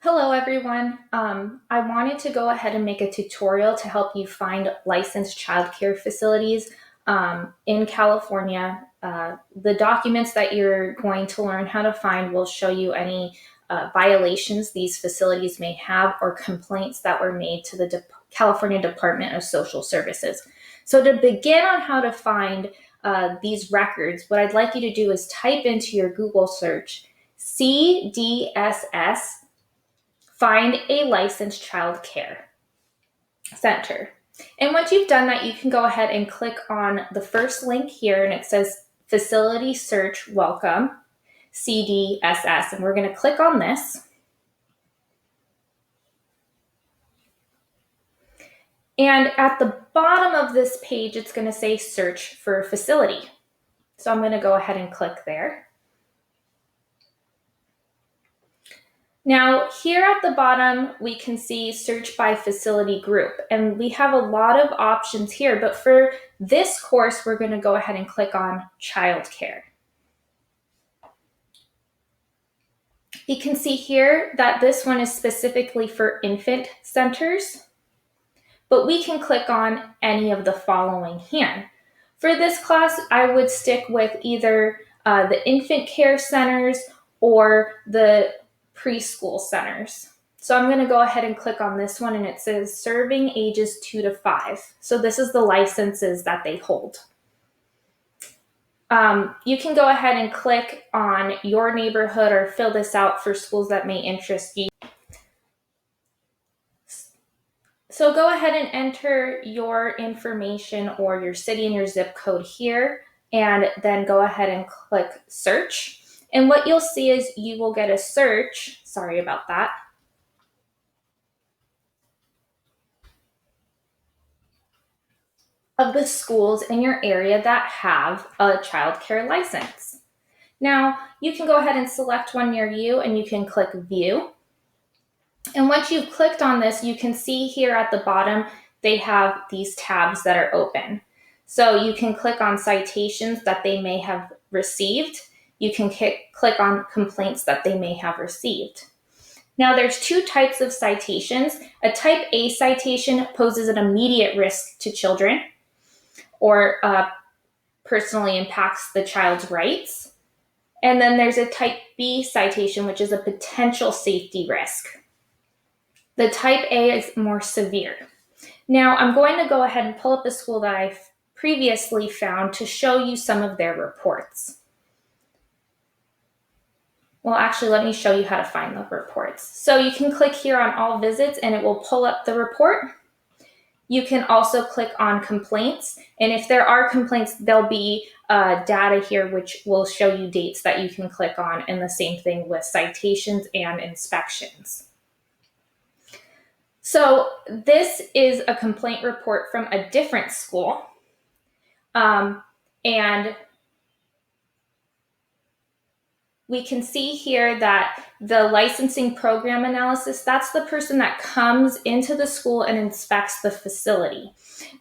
Hello everyone. I wanted to go ahead and make a tutorial to help you find licensed childcare facilities in California. The documents that you're going to learn how to find will show you any violations these facilities may have or complaints that were made to the California Department of Social Services. So to begin on how to find these records, what I'd like you to do is type into your Google search CDSS find a licensed child care center. And once you've done that, you can go ahead and click on the first link here, and it says Facility Search Welcome, CDSS. And we're going to click on this. And at the bottom of this page, it's going to say Search for Facility. So I'm going to go ahead and click there. Now, here at the bottom, we can see search by facility group, and we have a lot of options here, but for this course, we're going to go ahead and click on childcare. You can see here that this one is specifically for infant centers, but we can click on any of the following here. For this class, I would stick with either the infant care centers or the preschool centers. So I'm going to go ahead and click on this one, and it says serving ages 2 to 5. So this is the licenses that they hold. You can go ahead and click on your neighborhood or fill this out for schools that may interest you. So go ahead and enter your information or your city and your zip code here, and then go ahead and click search. And what you'll see is you will get a search, sorry about that, of the schools in your area that have a childcare license. Now, you can go ahead and select one near you, and you can click view. And once you've clicked on this, you can see here at the bottom, they have these tabs that are open. So you can click on citations that they may have received. You can click on complaints that they may have received. Now, there's two types of citations. A type A citation poses an immediate risk to children or personally impacts the child's rights. And then there's a type B citation, which is a potential safety risk. The type A is more severe. Now, I'm going to go ahead and pull up a school that I've previously found to show you some of their reports. Well, actually, let me show you how to find the reports. So you can click here on all visits, and it will pull up the report. You can also click on complaints, and if there are complaints, there'll be data here which will show you dates that you can click on, and the same thing with citations and inspections. So this is a complaint report from a different school, and we can see here that the licensing program analysis, that's the person that comes into the school and inspects the facility.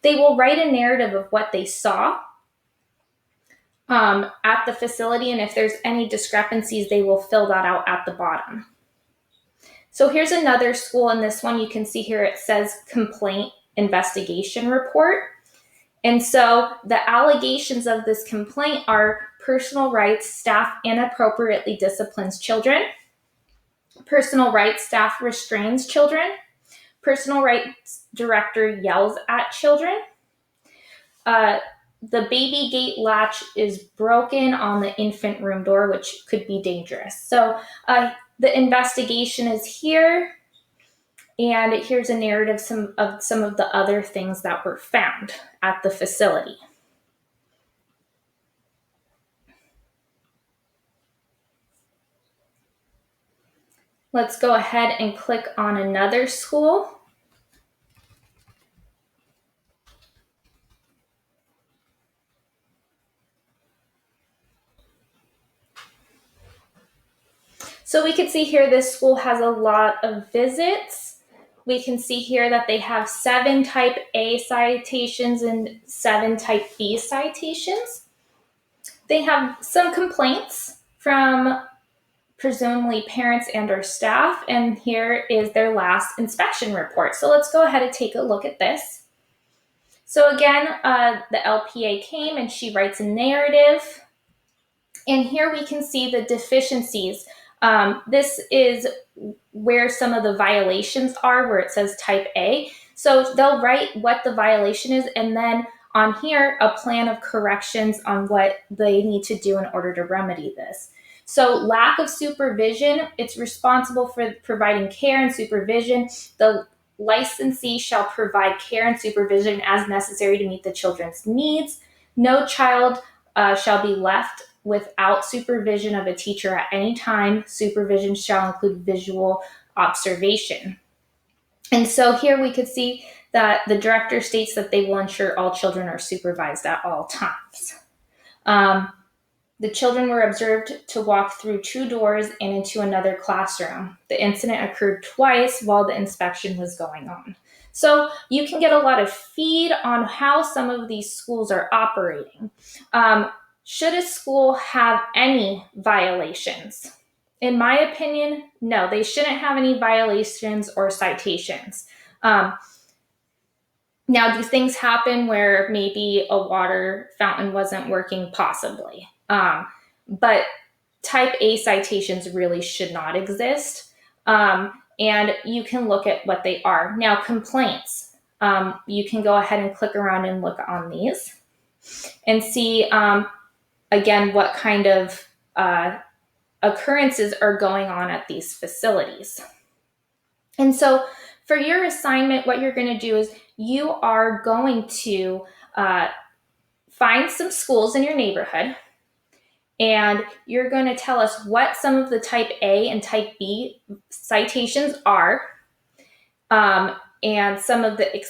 They will write a narrative of what they saw at the facility, and if there's any discrepancies, they will fill that out at the bottom. So here's another school, and this one you can see here it says complaint investigation report. And so the allegations of this complaint are personal rights, staff inappropriately disciplines children, personal rights, staff restrains children, personal rights director yells at children, the baby gate latch is broken on the infant room door, which could be dangerous. So the investigation is here, and here's a narrative of some of the other things that were found at the facility. Let's go ahead and click on another school. So we can see here this school has a lot of visits. We can see here that they have 7 type A citations and 7 type B citations. They have some complaints from presumably parents and or staff, and here is their last inspection report. So let's go ahead and take a look at this. So again, the LPA came and she writes a narrative, and here we can see the deficiencies. This is where some of the violations are, where it says type A. So they'll write what the violation is, and then on here, a plan of corrections on what they need to do in order to remedy this. So lack of supervision, it's responsible for providing care and supervision. The licensee shall provide care and supervision as necessary to meet the children's needs. No child shall be left without supervision of a teacher at any time. Supervision shall include visual observation. And so here we could see that the director states that they will ensure all children are supervised at all times. The children were observed to walk through 2 doors and into another classroom. The incident occurred twice while the inspection was going on. So you can get a lot of feed on how some of these schools are operating. Should a school have any violations? In my opinion, no, they shouldn't have any violations or citations. Now, do things happen where maybe a water fountain wasn't working? Possibly. But type A citations really should not exist. And you can look at what they are. Now, complaints. You can go ahead and click around and look on these and see, again, what kind of occurrences are going on at these facilities. And so for your assignment, what you're going to do is you are going to find some schools in your neighborhood, and you're going to tell us what some of the type A and type B citations are, and some of the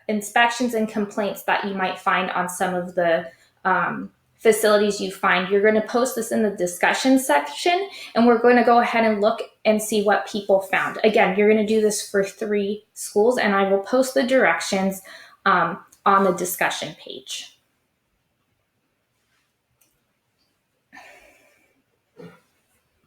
inspections and complaints that you might find on some of the facilities you find. You're going to post this in the discussion section, and we're going to go ahead and look and see what people found. Again, you're going to do this for 3 schools, and I will post the directions on the discussion page.